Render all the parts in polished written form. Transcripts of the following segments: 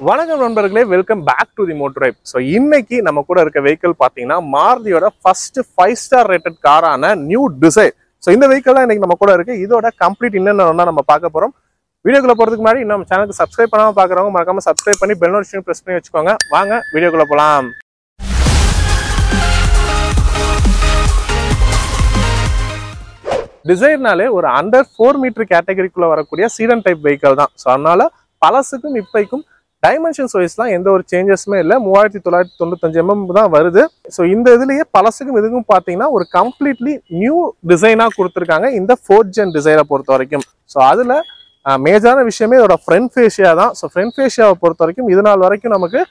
வணக்கம் நண்பர்களே, welcome back to the motor ride. So இன்னைக்கு நம்ம கூட இருக்க வெஹிக்கிள் பார்த்தீங்கன்னா மாருதியோட ஃபர்ஸ்ட் 5 ஸ்டார் ரேட்டட் காரான நியூ டிசைர். ஸோ இந்த வெஹிக்கிள் தான் இன்னைக்கு நம்ம கூட இருக்கு. இதோட கம்ப்ளீட் என்னென்ன நம்ம பார்க்க போறோம். வீடியோக்குள்ள போறதுக்கு முன்னாடி நம்ம சேனலுக்கு சப்ஸ்கிரைப் பண்ணாம பார்க்குறவங்க மறக்காம சப்ஸ்கிரைப் பண்ணி பெல் நோட்டிஃபிகேஷன் பிரஸ் பண்ணி வச்சுக்கோங்க. வாங்க வீடியோக்குள்ள போலாம். டிசைர்னாலே ஒரு அண்டர் 4 மீட்டர் கேட்டகரிக்குள்ள வரக்கூடிய சீடன் டைப் வெஹிக்கிள் தான். ஸோ அதனால பழசுக்கும் இப்பைக்கும் டைமென்ஷன்ஸ் வைஸ்லாம் எந்த ஒரு சேஞ்சஸுமே இல்லை. 3995 mm தான் வருது. ஸோ இந்த இதுலயே பழசுக்கும் இதுக்கும் பார்த்தீங்கன்னா ஒரு கம்ப்ளீட்லி நியூ டிசைனாக கொடுத்துருக்காங்க இந்த 4th ஜென் டிசைரை பொறுத்த வரைக்கும். ஸோ அதில் மேஜரான விஷயமே இதோட ஃப்ரண்ட் ஃபேஷியா தான். ஸோ ஃப்ரண்ட் ஃபேஷியாவை பொறுத்த வரைக்கும் இது நாள் வரைக்கும் நமக்கு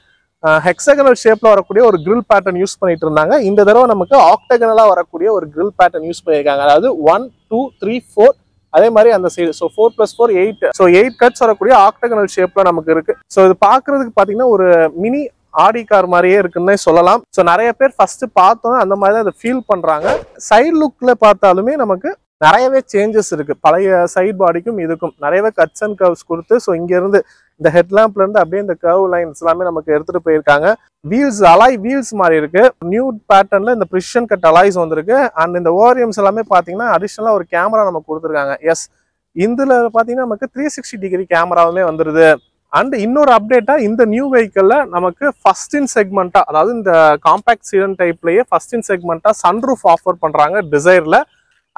ஹெக்ஸகனல் ஷேப்ல வரக்கூடிய ஒரு கிரில் பேட்டர்ன் யூஸ் பண்ணிட்டு இருந்தாங்க. இந்த தடவை நமக்கு ஆக்டகனலா வரக்கூடிய ஒரு கிரில் பேட்டர்ன் யூஸ் பண்ணியிருக்காங்க. அதாவது 1 2 3 4 அதே மாதிரி அந்த சைடு. ஸோ 4+4 8. ஸோ 8 கட்ஸ் வரக்கூடிய ஆக்டகனல் ஷேப்ல நமக்கு இருக்கு. ஸோ இது பாக்குறதுக்கு பாத்தீங்கன்னா ஒரு மினி ஆடி கார் மாதிரியே இருக்குன்னே சொல்லலாம். ஸோ நிறைய பேர் ஃபர்ஸ்ட் பார்த்தோன்னா அந்த மாதிரி தான் அதை ஃபீல் பண்றாங்க. சைடு லுக்ல பார்த்தாலுமே நமக்கு நிறையவே சேஞ்சஸ் இருக்கு. பழைய சைட் பாடிக்கும் இதுக்கும் நிறையவே கட்ஸ் அண்ட் கர்வ்ஸ் கொடுத்து ஸோ இங்க இருந்து இந்த ஹெட்லாம்ப்ல இருந்து அப்படியே இந்த கர்வ் லைன்ஸ் எல்லாமே நமக்கு எடுத்துட்டு போயிருக்காங்க. வீல்ஸ் அலாய் வீல்ஸ் மாதிரி இருக்கு. நியூ பேட்டர்ன்ல இந்த பிரிஷன் கட் அலாய்ஸ் வந்திருக்கு. அண்ட் இந்த ஓரியம்ஸ் எல்லாமே பாத்தீங்கன்னா அடிஷனலா ஒரு கேமரா நமக்கு கொடுத்துருக்காங்க. எஸ், இதுல பாத்தீங்கன்னா நமக்கு 360 டிகிரி கேமராவுமே வந்துருது. அண்ட் இன்னொரு அப்டேட்டா இந்த நியூ வெஹிக்கிள்ல நமக்கு ஃபர்ஸ்ட் இன் செக்மெண்டா, அதாவது இந்த காம்பாக்ட் சீடன் டைப்லயே ஃபர்ஸ்ட் இன் செக்மெண்டா சன்ரூஃப் ஆஃபர் பண்றாங்க டிசைர்ல.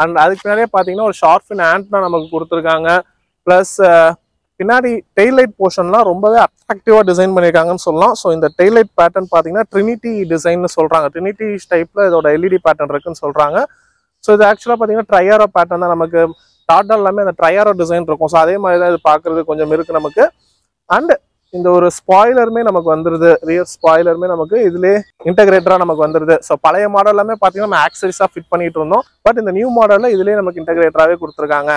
அண்ட் அதுக்கு பின்னாடியே பாத்தீங்கன்னா ஒரு ஷார்ட் ஃபின் ஆண்டனா நமக்கு கொடுத்துருக்காங்க. பிளஸ் பின்னாடி டெய்லைட் போர்ஷன்லாம் ரொம்பவே அட்ராக்டிவா டிசைன் பண்ணியிருக்காங்கன்னு சொல்லலாம். ஸோ இந்த டெய்லைட் பேட்டர்ன் பார்த்தீங்கன்னா ட்ரினிட்டி டிசைன் சொல்றாங்க. ட்ரினிட்டி டைப்ல இதோட எல்இடி பேட்டர்ன் இருக்குன்னு சொல்றாங்க. ஸோ இது ஆக்சுவலாக பார்த்தீங்கன்னா ட்ரையாரோ பேட்டர்ன் தான். நமக்கு டாட்டா எல்லாமே அந்த ட்ரையாரோ டிசைன் இருக்கும். ஸோ அதே மாதிரி தான் இது பார்க்கறது கொஞ்சம் இருக்கு நமக்கு. அண்ட் இந்த ஒரு ஸ்பாய்லருமே நமக்கு வந்துருது. ரியர் ஸ்பாய்லருமே நமக்கு இதுலேயே இன்டகிரேட்டரா நமக்கு வந்துருது. ஸோ பழைய மாடல் எல்லாமே பார்த்தீங்கன்னா நம்ம ஆக்சரிஸா ஃபிட் பண்ணிட்டு இருந்தோம். பட் இந்த நியூ மாடல்ல இதுலேயே நமக்கு இன்டகிரேட்டராகவே கொடுத்துருக்காங்க.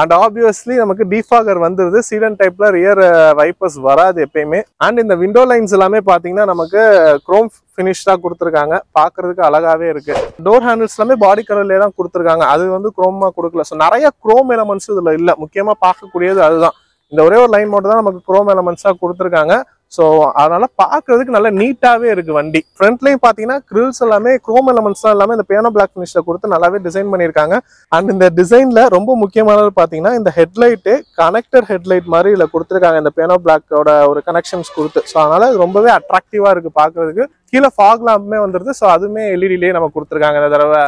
அண்ட் ஆப்வியஸ்லி நமக்கு டிஃபாகர் வந்துருது. சீடன் டைப்ல ரியர் வைப்பர்ஸ் வராது எப்பயுமே. அண்ட் இந்த விண்டோ லைன்ஸ் எல்லாமே பாத்தீங்கன்னா நமக்கு குரோம் ஃபினிஷ் தான் கொடுத்துருக்காங்க. பாக்குறதுக்கு அழகாவே இருக்கு. டோர் ஹேண்டில்ஸ் எல்லாமே பாடி கலர்லயே தான் கொடுத்துருக்காங்க. அது வந்து குரோமா கொடுக்கல. ஸோ நிறைய குரோம் எலமெண்ட்ஸ் இதுல இல்ல. முக்கியமா பார்க்கக்கூடியது அதுதான். இந்த ஒரே ஒரு லைன் மட்டும் தான் நமக்கு குரோம் எலமெண்ட்ஸா கொடுத்துருக்காங்க. ஸோ அதனால பாக்குறதுக்கு நல்ல நீட்டாவே இருக்கு வண்டி. ஃப்ரண்ட்லயும் பாத்தீங்கன்னா கிரில்ஸ் எல்லாமே குரோம் எலமெண்ட்ஸ் தான் எல்லாமே இந்த பியானோ பிளாக் ஃபினிஷ்ல கொடுத்து நல்லாவே டிசைன் பண்ணியிருக்காங்க. அண்ட் இந்த டிசைன்ல ரொம்ப முக்கியமானது பாத்தீங்கன்னா இந்த ஹெட்லைட்டு கனெக்டர் ஹெட்லைட் மாதிரி இதுல கொடுத்துருக்காங்க. இந்த பியானோ பிளாக்கோட ஒரு கனெக்ஷன்ஸ் கொடுத்து. ஸோ அதனால இது ரொம்பவே அட்ராக்டிவா இருக்கு பாக்குறதுக்கு. கீழே ஃபாக் லாம்புமே வந்துருது. ஸோ அதுவுமே எல்இடிலேயே நம்ம கொடுத்துருக்காங்க இந்த தடவை.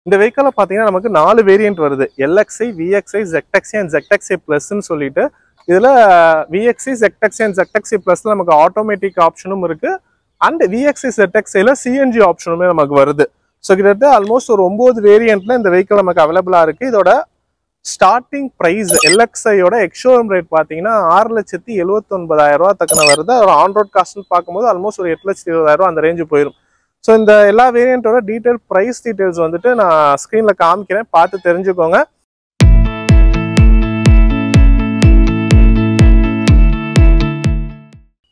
இந்த வெஹிக்கிள பாத்தீங்கன்னா நமக்கு 4 வேரியன்ட் வருது. LXi, VXi, ZXi and ZXi பிளஸ்ன்னு சொல்லிட்டு. இதுல VXi, ZXi அண்ட் ZXi பிளஸ்ல நமக்கு ஆட்டோமேட்டிக் ஆப்ஷனும் இருக்கு. அண்ட் VXi, ZXiல சிஎன்ஜி ஆப்ஷனுமே நமக்கு வருது. ஸோ கிட்டத்தட்ட ஆல்மோஸ்ட் ஒரு 9 வேரியன்ட்ல இந்த வெஹிக்கிள் நமக்கு அவைலபிளா இருக்கு. இதோட ஸ்டார்டிங் பிரைஸ் LXiயோட எக்ஷோரூம் ரேட் பாத்தீங்கன்னா 6,79,000 தக்கன வருது. ஒரு ஆன் ரோட் காஸ்ட்னு பார்க்கும்போது ஆல்மோஸ்ட் ஒரு 8,20,000 அந்த ரேஞ்சு போயிடும். ஸோ இந்த எல்லா வேரியன்ட்டோட டீடைல் பிரைஸ் டீடைல்ஸ் வந்துட்டு நான் ஸ்க்ரீன்ல காமிக்கிறேன், பார்த்து தெரிஞ்சுக்கோங்க.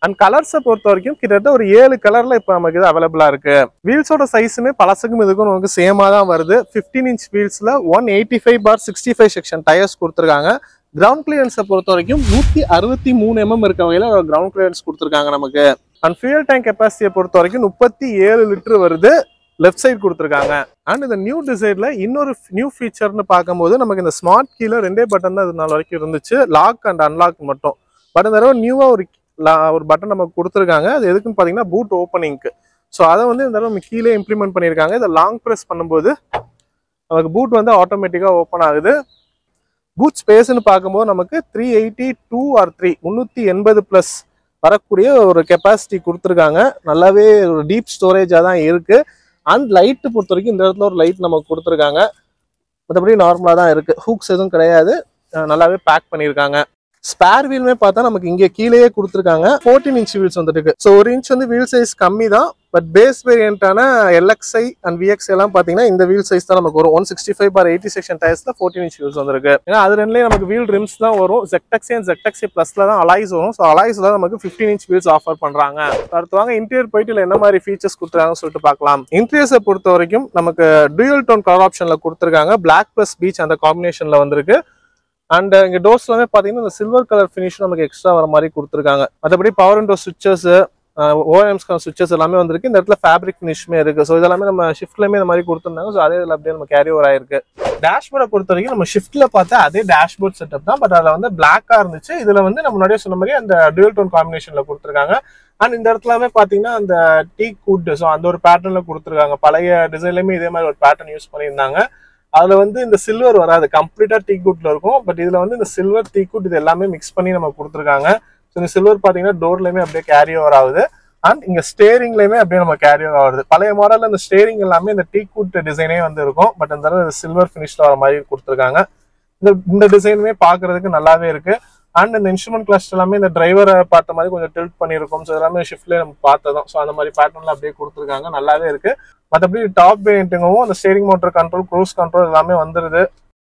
அண்ட் கலர்ஸை பொறுத்த வரைக்கும் கிட்டத்தட்ட ஒரு 7 கலர்ல இப்போ நமக்கு இது அவைலபிளா இருக்கு. வீல்ஸோட சைஸுமே பழசுக்கும் இதுக்கும் நமக்கு சேமா தான் வருது. 15 இன்ச் வீல்ஸ்ல 185/65 செக்ஷன் டயர்ஸ் கொடுத்துருக்காங்க. கிரவுண்ட் கிளியரன்ஸை பொறுத்த வரைக்கும் 163 mm இருக்க வகையில கிரவுண்ட் கிளியரன்ஸ் கொடுத்துருக்காங்க நமக்கு. அண்ட் ஃபியூயல் டேங்க் கெப்பாசிட்டியை பொறுத்த வரைக்கும் 37 லிட்டர் வருது. லெஃப்ட் சைடு கொடுத்துருக்காங்க. அண்ட் இந்த நியூ டிசைர்ல இன்னொரு நியூ ஃபீச்சர்னு பார்க்கும்போது நமக்கு இந்த ஸ்மார்ட் கீல 2 பட்டன் தான் இது நாள் வரைக்கும் இருந்துச்சு, லாக் அண்ட் அன்லாக் மட்டும். பட் இந்த தடவை நியூவா ஒரு பட்டன் நமக்கு கொடுத்துருக்காங்க. அது எதுக்குன்னு பாத்தீங்கன்னா பூட் ஓப்பனிங்க்கு. ஸோ அதை வந்து இந்த தடவை நம்ம கீழே இம்ப்ளிமெண்ட் பண்ணியிருக்காங்க. இதை லாங் ப்ரெஸ் பண்ணும்போது நமக்கு பூட் வந்து ஆட்டோமேட்டிக்கா ஓப்பன் ஆகுது. பூட் ஸ்பேஸ்ன்னு பார்க்கும்போது நமக்கு 382 or 380+ வரக்கூடிய ஒரு கெப்பாசிட்டி கொடுத்துருக்காங்க. நல்லாவே ஒரு டீப் ஸ்டோரேஜா தான் இருக்கு. அண்ட் லைட்டு பொறுத்த வரைக்கும் இந்த இடத்துல ஒரு லைட் நமக்கு கொடுத்துருக்காங்க. மற்றபடி நார்மலா தான் இருக்கு. ஹூக்ஸ் எதுவும் கிடையாது. நல்லாவே பேக் பண்ணியிருக்காங்க. ஸ்பேர் வீலுமே பார்த்தா நமக்கு இங்கே கீழேயே கொடுத்துருக்காங்க. 14 இன்ச் வீல்ஸ் வந்துருக்கு. ஸோ 1 இன்ச் வந்து வீல் சைஸ் கம்மி தான். பட் பேஸ் வேரியன்டான LXi அண்ட் VXi எல்லாம் பார்த்தீங்கன்னா இந்த வீல் சைஸ் தான் நமக்கு வரும். 165/80 செக்ஷன் டயர்ஸ்ல 14 இன்ச் வீல்ஸ் வந்துருக்கு. ஏன்னா அது ரெண்டுலேயே நமக்கு வீல் ரிம்ஸ் தான் வரும். ZXi அண்ட் ZXi பிளஸ்ல தான் அலாய்ஸ் வரும். ஸோ அலாய்ஸ்ல நமக்கு 15 இன்ச் வீல்ஸ் ஆஃபர் பண்றாங்க. அடுத்து வாங்க இன்டீரியர் போயிட்டு இல்லை என்ன மாதிரி ஃபீச்சர்ஸ் கொடுத்துருக்காங்கன்னு சொல்லிட்டு பார்க்கலாம். இன்டீரியர்ஸை பொறுத்த வரைக்கும் நமக்கு டூயல் டோன் கலர் ஆப்ஷன்ல கொடுத்துருக்காங்க. பிளாக் பிளஸ் பீச் அந்த காம்பினேஷன்ல வந்திருக்கு. அண்ட் இங்கே டோர்ஸ் எல்லாமே பார்த்தீங்கன்னா இந்த சில்வர் கலர் ஃபினிஷ் நமக்கு எக்ஸ்ட்ரா வர மாதிரி கொடுத்துருக்காங்க. மற்றபடி பவர் விண்டோ சுவிச்சஸ், ஓஎம்ஸ்க்கான சுவிச்சஸ் எல்லாமே வந்திருக்கு. இந்த இடத்துல ஃபேப்ரிக் ஃபினிஷ்மே இருக்கு. ஸோ இதெல்லாமே நம்ம ஷிஃப்ட்லேயுமே இந்த மாதிரி கொடுத்துருந்தாங்க. ஸோ அதே இதில் அப்படியே நம்ம கேரி ஓவர் ஆயிருக்கு. டேஷ்போர்டை பொறுத்த வரைக்கும் நம்ம ஷிஃப்ட்ல பார்த்தா அதே டேஷ்போர்ட் செட்டப் தான். பட் அதில் வந்து பிளாக்காக இருந்துச்சு. இதில் வந்து நம்ம முன்னாடியே சொன்ன மாதிரி அந்த டுவல் டோன் காம்பினேஷன்ல கொடுத்துருக்காங்க. அண்ட் இந்த இடத்துலமே பார்த்தீங்கன்னா அந்த டீக் வுட், ஸோ அந்த ஒரு பேட்டர்ன்ல கொடுத்துருக்காங்க. பழைய டிசைன்லையுமே இதே மாதிரி ஒரு பேட்டர்ன் யூஸ் பண்ணியிருந்தாங்க. அதுல வந்து இந்த சில்வர் வராது, கம்ப்ளீட்டா டீக் வுட்ல இருக்கும். பட் இதுல வந்து இந்த சில்வர் டீக் வுட் இது எல்லாமே மிக்ஸ் பண்ணி நம்ம கொடுத்துருக்காங்க. ஸோ இந்த சில்வர் பாத்தீங்கன்னா டோர்லயுமே அப்படியே கேரி ஓவர் ஆகுது. அண்ட் இங்க ஸ்டேரிங்லயுமே அப்படியே நம்ம கேரி ஓவர் ஆகுது. பழைய மாடல்ல இந்த ஸ்டேரிங் எல்லாமே இந்த டீக் வுட் டிசைனே வந்து இருக்கும். பட் இந்த தடவை சில்வர் ஃபினிஷ்ல வர மாதிரி கொடுத்துருக்காங்க. இந்த டிசைனுமே பாக்குறதுக்கு நல்லாவே இருக்கு. அண்ட் இந்த இன்ஸ்ட்ருமெண்ட் கிளஸ்டர் எல்லாமே இந்த டிரைவரை பார்த்த மாதிரி கொஞ்சம் டில்ட் பண்ணியிருக்கும். ஸோ எல்லாமே ஷிஃப்ட்லேயே நம்ம பார்த்ததும். ஸோ அந்த மாதிரி பேட்டர்ன்ல அப்படியே கொடுத்துருக்காங்க. நல்லாவே இருக்கு. மற்றபடி டாப் வேரியண்ட்டுங்கவும் அந்த steering motor control, cruise control எல்லாமே வந்துருது.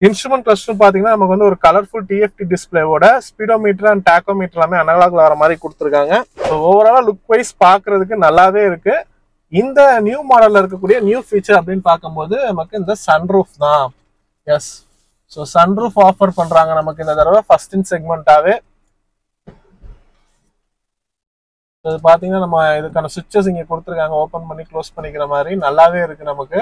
இன்ஸ்ட்ருமெண்ட் கிளஸ்டர் பார்த்தீங்கன்னா நமக்கு வந்து ஒரு கலர்ஃபுல் டிஎஃப்டி டிஸ்பிளேவோட ஸ்பீடோமீட்டர் அண்ட் டாக்கோமீட்டர் எல்லாமே அனலாக்ல வர மாதிரி கொடுத்துருக்காங்க. ஸோ ஓவராலா லுக் வைஸ் பார்க்கறதுக்கு நல்லாவே இருக்கு. இந்த நியூ மாடல்ல இருக்கக்கூடிய நியூ ஃபீச்சர் அப்படின்னு பார்க்கும்போது நமக்கு இந்த சன்ரூஃப் தான். எஸ், ஸோ சன்ரூஃப் ஆஃபர் பண்றாங்க நமக்கு இந்த தடவை ஃபர்ஸ்ட் இன் செக்மெண்டாவே. இது பாத்தீங்கன்னா நம்ம இதுக்கான சுவிட்சஸ் இங்க கொடுத்துருக்காங்க, ஓபன் பண்ணி க்ளோஸ் பண்ணிக்கிற மாதிரி. நல்லாவே இருக்கு நமக்கு.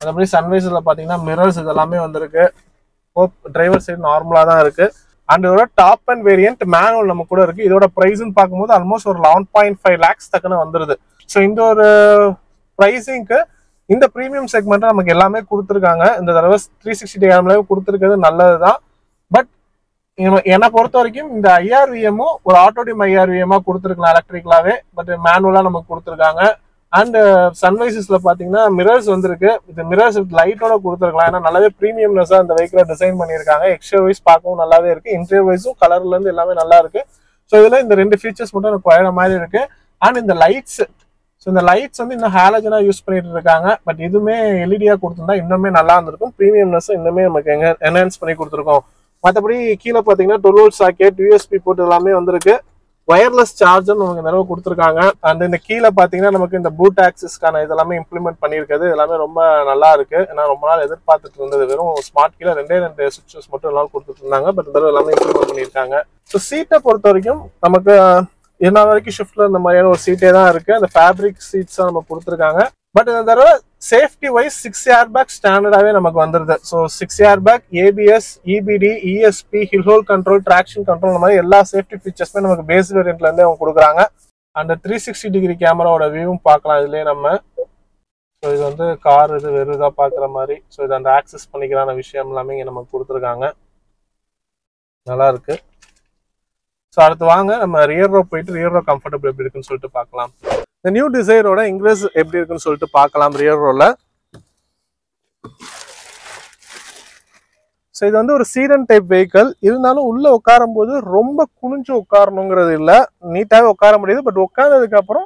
அதபடி சன்வைசர்ல பாத்தீங்கன்னா மிரர்ஸ் இதெல்லாமே வந்திருக்கு. டிரைவர் சைடு நார்மலா தான் இருக்கு. அண்ட் இதோட டாப் அண்ட் வேரியன்ட் மேனுவல் நம்ம கூட இருக்கு. இதோட பிரைஸ்ன்னு பார்க்கும்போது ஆல்மோஸ்ட் ஒரு 11.5 lakhs தக்கன வந்துருது. ஸோ இந்த ஒரு பிரைசிங்க்கு இந்த ப்ரீமியம் செக்மெண்ட் நமக்கு எல்லாமே கொடுத்துருக்காங்க. இந்த தடவை 360 கேமரா கொடுத்துருக்கிறது நல்லதுதான். பட் என்னை பொறுத்த வரைக்கும் இந்த ஐஆர்விஎம்மும் ஒரு ஆட்டோடிம் ஐஆர்விஎம்மா கொடுத்துருக்கலாம் எலக்ட்ரிக்கலாவே. பட் மேனுவலா நமக்கு கொடுத்துருக்காங்க. அண்ட் சன்வைசஸ்ல பாத்தீங்கன்னா மிரர்ஸ் வந்திருக்கு. இந்த மிரர்ஸ் லைட்டோட கொடுத்துருக்கலாம். ஏன்னா நல்லாவே ப்ரீமியம்னஸா இந்த வெஹிக்கிள டிசைன் பண்ணியிருக்காங்க. எக்ஸ்டீரியர் வைஸ் பார்க்கவும் நல்லாவே இருக்கு. இன்டீரியர் வைஸும் கலர்ல இருந்து எல்லாமே நல்லா இருக்கு. ஸோ இதுல இந்த ரெண்டு ஃபீச்சர்ஸ் மட்டும் எனக்கு குறையிற மாதிரி இருக்கு. அண்ட் இந்த லைட்ஸ், ஸோ இந்த லைட்ஸ் வந்து இன்னும் ஹாலஜனா யூஸ் பண்ணிட்டு இருக்காங்க. பட் இதுவுமே எல்இடியா கொடுத்துருந்தா இன்னுமே நல்லா இருந்திருக்கும். ப்ரீமியம்னஸ் இன்னுமே நமக்கு என்ஹான்ஸ் பண்ணி கொடுத்துருக்கோம். மற்றபடி கீழே பார்த்தீங்கன்னா 12 volt சாக்கெட், யூஎஸ்பி போர்ட் எல்லாமே வந்திருக்கு. வயர்லெஸ் சார்ஜர் நமக்கு நிறைய கொடுத்துருக்காங்க. அண்ட் இந்த கீழே பார்த்தீங்கன்னா நமக்கு இந்த பூட் ஆக்சஸ்க்கான இதெல்லாமே இம்ப்ளிமெண்ட் பண்ணியிருக்கிறது எல்லாமே ரொம்ப நல்லா இருக்கு. ஏன்னா ரொம்ப நாள் எதிர்பார்த்துட்டு இருந்தது. வெறும் ஸ்மார்ட் கீழே 2 சுவிட்சஸ் மட்டும் எல்லாம் கொடுத்துட்டு இருந்தாங்க. பட் இந்த எல்லாமே இம்ப்ளிமெண்ட் பண்ணியிருக்காங்க. ஸோ சீட்டை பொறுத்த வரைக்கும் நமக்கு என்ன வரைக்கும் ஷிஃப்ட்ல இந்த மாதிரியான ஒரு சீட்டே தான் இருக்கு. அந்த ஃபேப்ரிக் சீட்ஸ் நம்ம கொடுத்துருக்காங்க. பட் இந்த தடவை சேஃப்டி வைஸ் 6 ஏர்பேக் ஸ்டாண்டர்டாவே நமக்கு வந்துருது. So 6 airbag, ABS, EBD, ESP, hill hold control, traction control, இந்த மாதிரி எல்லா சேஃப்டி ஃபீச்சர்ஸுமே நமக்கு பேஸ் வேரியன்ட்ல இருந்தே அவங்க கொடுக்குறாங்க. அந்த 360 டிகிரி கேமராவோட வியூவும் பார்க்கலாம் இதுலயே நம்ம. ஸோ இது வந்து கார் இது வெறுதா பார்க்குற மாதிரி. ஸோ இது அந்த ஆக்சஸ் பண்ணிக்கிறான விஷயம் எல்லாமே இங்கே நமக்கு கொடுத்துருக்காங்க. நல்லா இருக்கு. ஸோ அடுத்து வாங்க நம்ம ரியர் ரோ போயிட்டு ரியர் ரோ கம்ஃபர்டபுள் எப்படி இருக்குன்னு சொல்லிட்டு பார்க்கலாம். இந்த நியூ டிசைரோட இங்கிலீஷ் எப்படி இருக்குன்னு சொல்லிட்டு பார்க்கலாம் ரியர் ரோல. ஸோ இது வந்து ஒரு சீடன் டைப் வெஹிக்கிள். இருந்தாலும் உள்ள உட்காரும் போது ரொம்ப குனிஞ்சு உட்காரணுங்கிறது இல்லை, நீட்டாகவே உட்கார முடியுது. பட் உட்கார்ந்ததுக்கு அப்புறம்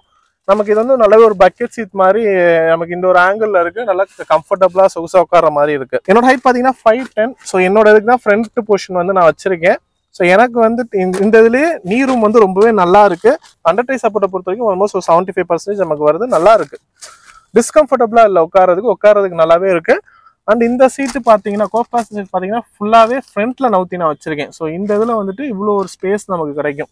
நமக்கு இது வந்து நல்லாவே ஒரு பக்கெட் சீட் மாதிரி நமக்கு இந்த ஒரு ஆங்கிள் இருக்கு. நல்லா கம்ஃபர்டபுளா சொகுசா உட்கார மாதிரி இருக்கு. என்னோட ஹைட் பார்த்தீங்கன்னா 5'10". ஸோ என்னோட இதுக்கு தான் ஃப்ரண்ட் பொசிஷன் வந்து நான் வச்சிருக்கேன். ஸோ எனக்கு வந்து இந்த இதுலேயே நீ ரூம் வந்து ரொம்பவே நல்லா இருக்கு. அண்டர் டை சப்போர்ட்டை பொறுத்த வரைக்கும் ஆல்மோஸ்ட் ஒரு 75% நமக்கு வருது. நல்லா இருக்கு. டிஸ்கம்ஃபர்டபுளா இல்லை, உட்காரதுக்கு நல்லாவே இருக்கு. அண்ட் இந்த சீட்டு பார்த்தீங்கன்னா கோஃபாஸ் சீட் பார்த்தீங்கன்னா ஃபுல்லாகவே ஃப்ரண்ட்ல நவுத்தி நான் வச்சிருக்கேன். ஸோ இந்த இதில் வந்துட்டு இவ்வளோ ஒரு ஸ்பேஸ் நமக்கு கிடைக்கும்.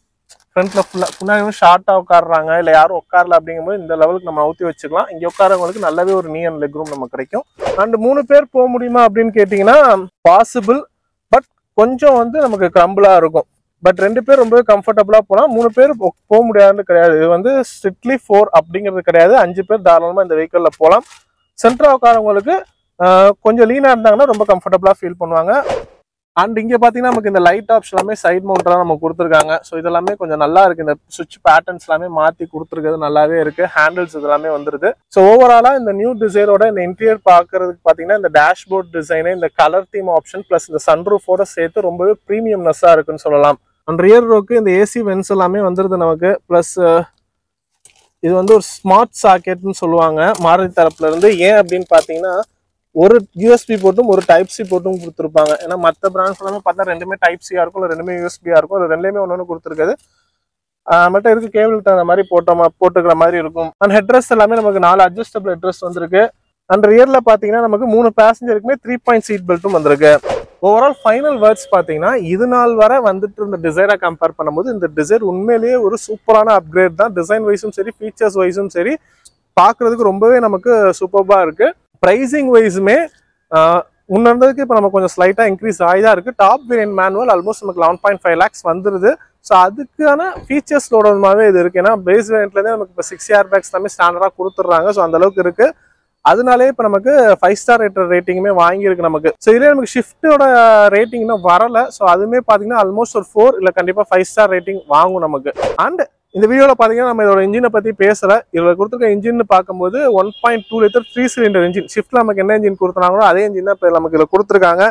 ஃப்ரண்ட்ல ஃபுல்லாக ஷார்ட்டாக உட்காடுறாங்க, இல்லை யாரும் உட்காரல அப்படிங்கும்போது இந்த லெவலுக்கு நம்ம நவுத்தி வச்சுக்கலாம். இங்கே உட்காரவங்களுக்கு நல்லாவே ஒரு நீ அண்ட் லெக் ரூம் நமக்கு கிடைக்கும். அண்ட் 3 பேர் போக முடியுமா அப்படின்னு கேட்டிங்கன்னா பாசிபிள். பட் கொஞ்சம் வந்து நமக்கு கிரம்பிளா இருக்கும். பட் 2 பேர் ரொம்பவே கம்ஃபர்டபுளா போகலாம். 3 பேர் போக முடியாதுன்னு கிடையாது. இது வந்து ஸ்ட்ரிக்ட்லி 4 அப்படிங்கிறது கிடையாது. 5 பேர் தாராளமா இந்த வெஹிக்கிள்ல போகலாம். சென்ட்ரா உட்காரவங்களுக்கு கொஞ்சம் லீனா இருந்தாங்கன்னா ரொம்ப கம்ஃபர்டபுளா ஃபீல் பண்ணுவாங்க. அண்ட் இங்க பாத்தீங்கன்னா நமக்கு இந்த லைட் ஆப்ஷன் எல்லாமே சைட் மவுண்டரா நம்ம கொடுத்துருக்காங்க. ஸோ இதெல்லாமே கொஞ்சம் நல்லா இருக்கு. இந்த சுவிட்ச் பேட்டர்ன்ஸ் எல்லாமே மாத்தி கொடுத்துருக்கிறது நல்லாவே இருக்கு. ஹேண்டில்ஸ் இதெல்லாமே வந்துருது. ஸோ ஓவராலா இந்த நியூ டிசைரோட இந்த இன்டீரியர் பாக்குறதுக்கு பாத்தீங்கன்னா இந்த டேஷ்போர்ட் டிசைனு, இந்த கலர் தீம் ஆப்ஷன் பிளஸ் இந்த சன்ரூஃபோட சேர்த்து ரொம்பவே ப்ரீமியம்னஸா இருக்குன்னு சொல்லலாம். அண்ட் ரியர் ரோக்கு இந்த ஏசி வென்ஸ் எல்லாமே வந்துருது நமக்கு. பிளஸ் இது வந்து ஒரு ஸ்மார்ட் சாக்கெட்னு சொல்லுவாங்க மாருதி தரப்புல இருந்து. ஏன் அப்படின்னு பாத்தீங்கன்னா ஒரு யூஎஸ்பி போட்டும் ஒரு டைப் சி போட்டும் கொடுத்துருப்பாங்க. ஏன்னா மற்ற பிராண்ட்ஸ் எல்லாமே பார்த்தா 2மே டைப் சியா இருக்கும், இல்லை 2மே யூஎஸ்பியா இருக்கும். அது 2லேயுமே ஒன்று கொடுத்துருக்காது. மட்டும் இருக்கு கேபிள் தகுந்த மாதிரி போட்டுக்கிற மாதிரி இருக்கும். அண்ட் ஹெட்ரெஸ்ட் எல்லாமே நமக்கு 4 அட்ஜஸ்டபிள் ஹெட்ரெஸ்ட் வந்திருக்கு. அண்ட் ரியர்ல பாத்தீங்கன்னா நமக்கு 3 பேசஞ்சருக்குமே 3 பாயிண்ட் சீட் பெல்ட்டும் வந்திருக்கு. ஓவரால் ஃபைனல் வேர்ட்ஸ் பாத்தீங்கன்னா இது நாள் வரை வந்துட்டு இருந்த டிசைரை கம்பேர் பண்ணும்போது இந்த டிசைர் உண்மையிலேயே ஒரு சூப்பரான அப்கிரேட் தான். டிசைன் வைஸும் சரி, ஃபீச்சர்ஸ் வைஸும் சரி, பார்க்கறதுக்கு ரொம்பவே நமக்கு சூப்பர்பா இருக்கு. பிரைசிங் வைஸுமே முன்ன இருந்ததுக்கு இப்போ நம்ம கொஞ்சம் ஸ்லைட்டா இன்க்ரீஸ் ஆகிதான் இருக்கு. டாப் வேரியன்ட் மேனுவல் ஆல்மோஸ்ட் நமக்கு 11.5 lakhs வந்துருது. ஸோ அதுக்கான ஃபீச்சர்ஸோடமாவே இது இருக்கு. ஏன்னா பேஸ் வேரியன்ட்லேருந்து நமக்கு இப்போ 6 ஏர்பேக்ஸ் எல்லாமே ஸ்டாண்டர்டாக கொடுத்துட்றாங்க. ஸோ அந்த அளவுக்கு இருக்கு. அதனாலே இப்போ நமக்கு 5 ஸ்டார் ரேட்டிங்குமே வாங்கியிருக்கு நமக்கு. ஸோ இதுலேயே நமக்கு ஷிஃப்ட்டோட ரேட்டிங் இன்னும் வரல. ஸோ அதுவுமே பார்த்தீங்கன்னா ஆல்மோஸ்ட் ஒரு 4 இல்லை கண்டிப்பாக 5 ஸ்டார் ரேட்டிங் வாங்கும் நமக்கு. அண்ட் இந்த வீடியோவில் பார்த்தீங்கன்னா நம்ம இதோட இன்ஜினை பற்றி பேசல. இதில் கொடுத்துருக்க இன்ஜின் பார்க்கும்போது 1.2 லிட்டர் 3 சிலிண்டர் இன்ஜின். ஷிஃப்ட்டில் நமக்கு என்ன இன்ஜின் கொடுத்துறாங்களோ அதே இன்ஜின் தான் இப்போ நமக்கு இதில் கொடுத்துருக்காங்க.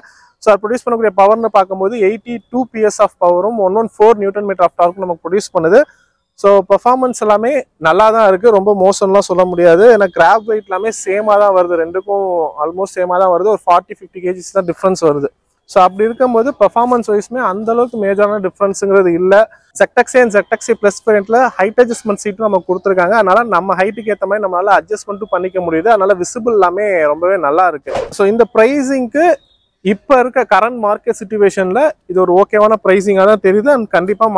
ஸோ அது ப்ரொடியூஸ் பண்ணக்கூடிய பவர்னு பார்க்கும்போது 82 PS ஆஃப் பவரும் 114 நியூட்டன் மீட்டர் ஆஃப் டார்க்கும் நமக்கு ப்ரொடியூஸ் பண்ணுது. ஸோ பெர்ஃபார்மன்ஸ் எல்லாமே நல்லா தான் இருக்குது. ரொம்ப மோசம்லாம் சொல்ல முடியாது. ஏன்னா கிராப் வெயிட் எல்லாமே சேமாக தான் வருது. ரெண்டுக்கும் ஆல்மோஸ்ட் சேமாக தான் வருது. ஒரு 40-50 kgs தான் டிஃப்ரென்ஸ் வருது. ஸோ அப்படி இருக்கும்போது பெர்ஃபார்மன்ஸ் வைஸ்மே அந்த அளவுக்கு மேஜரான டிஃப்ரென்ஸுங்கிறது இல்லை. ZXi அண்ட் ZXi ப்ளஸ் வேரியன்ட்ல ஹைட் அட்ஜஸ்ட்மெண்ட் சீட்டும் நமக்கு கொடுத்துருக்காங்க. அதனால நம்ம ஹைட்டுக்கு ஏற்ற மாதிரி நம்மளால அட்ஜஸ்ட்மெண்ட்டும் பண்ணிக்க முடியுது. அதனால விசிபிள் எல்லாமே ரொம்பவே நல்லா இருக்கு. ஸோ இந்த ப்ரைஸிங்க்கு இப்போ இருக்க கரண்ட் மார்க்கெட் சிச்சுவேஷன்ல இது ஒரு ஓகேவான ப்ரைஸிங்காக தான் தெரியுது. அண்ட் கண்டிப்பாக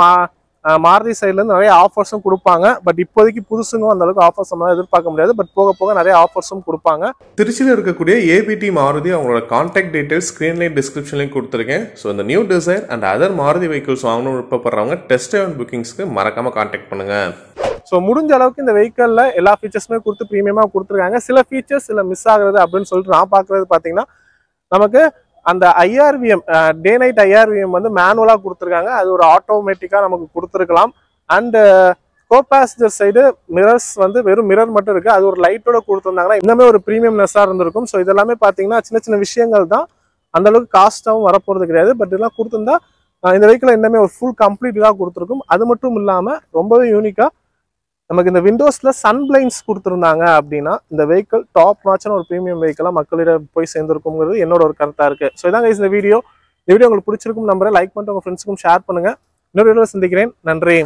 மாருதி சைட்லேருந்து நிறைய ஆஃபர்ஸும் கொடுப்பாங்க. பட் இப்போதைக்கு புதுசுங்க அந்த அளவுக்கு ஆஃபர்ஸ் நம்மளால எதிர்பார்க்க முடியாது. பட் போக போக நிறைய ஆஃபர்ஸும் கொடுப்பாங்க. திருச்சியில் இருக்கக்கூடிய ஏபிடி மாருதி அவங்களோட கான்டாக்ட் டீடைல்ஸ் ஸ்க்ரீன்லையும் டிஸ்கிரிப்ஷன்லையும் கொடுத்துருக்கேன். ஸோ இந்த new Dzire and other Maruti vehicles வாங்கணும் விருப்பப்படுறவங்க டெஸ்ட் ட்ரைவ் அண்ட் புக்கிங்ஸ்க்கு மறக்காம கான்டாக்ட் பண்ணுங்க. ஸோ முடிஞ்ச அளவுக்கு இந்த வெஹிக்கிளில் எல்லா ஃபீச்சர்ஸுமே கொடுத்து ப்ரீமியமாக கொடுத்துருக்காங்க. சில ஃபீச்சர்ஸ் சில மிஸ் ஆகுறது அப்படின்னு சொல்லிட்டு நான் பார்க்குறது பார்த்தீங்கன்னா நமக்கு அந்த IRVM டே நைட் IRVM வந்து மேனுவலாக கொடுத்துருக்காங்க. அது ஒரு ஆட்டோமேட்டிக்காக நமக்கு கொடுத்துருக்கலாம். And go passenger side mirrors வந்து வெறும் மிரர் மட்டும் இருக்குது. அது ஒரு லைட்டோட கொடுத்துருந்தாங்கன்னா இன்னுமே ஒரு ப்ரீமியம்னஸாக இருந்திருக்கும். ஸோ இதெல்லாமே பார்த்தீங்கன்னா சின்ன சின்ன விஷயங்கள் தான். அந்தளவுக்கு காஸ்ட்டாகவும் வரப்போகிறது கிடையாது. பட் இதெல்லாம் கொடுத்துருந்தா இந்த வெஹிக்கிள் இன்னுமே ஒரு ஃபுல் கம்ப்ளீட்டாக கொடுத்துருக்கும். அது மட்டும் இல்லாமல் ரொம்பவே யூனிக்காக நமக்கு இந்த விண்டோஸில் சன் பிளைண்ட்ஸ் கொடுத்துருந்தாங்க அப்படின்னா இந்த வெஹிக்கிள் டாப் நாச்சான ஒரு ப்ரீமியம் வெஹிக்கிளாக மக்களிடம் போய் சேர்ந்துருக்குங்கிறது என்னோட ஒரு கருத்தாக இருக்குது. ஸோ இதாங்க இந்த வீடியோ உங்களுக்கு பிடிச்சிருக்கும் நம்பரை லைக் பண்ணிட்டு உங்கள் ஃப்ரெண்ட்ஸுக்கும் ஷேர் பண்ணுங்கள். இன்னொரு வீடியோவில் சந்திக்கிறேன். நன்றி.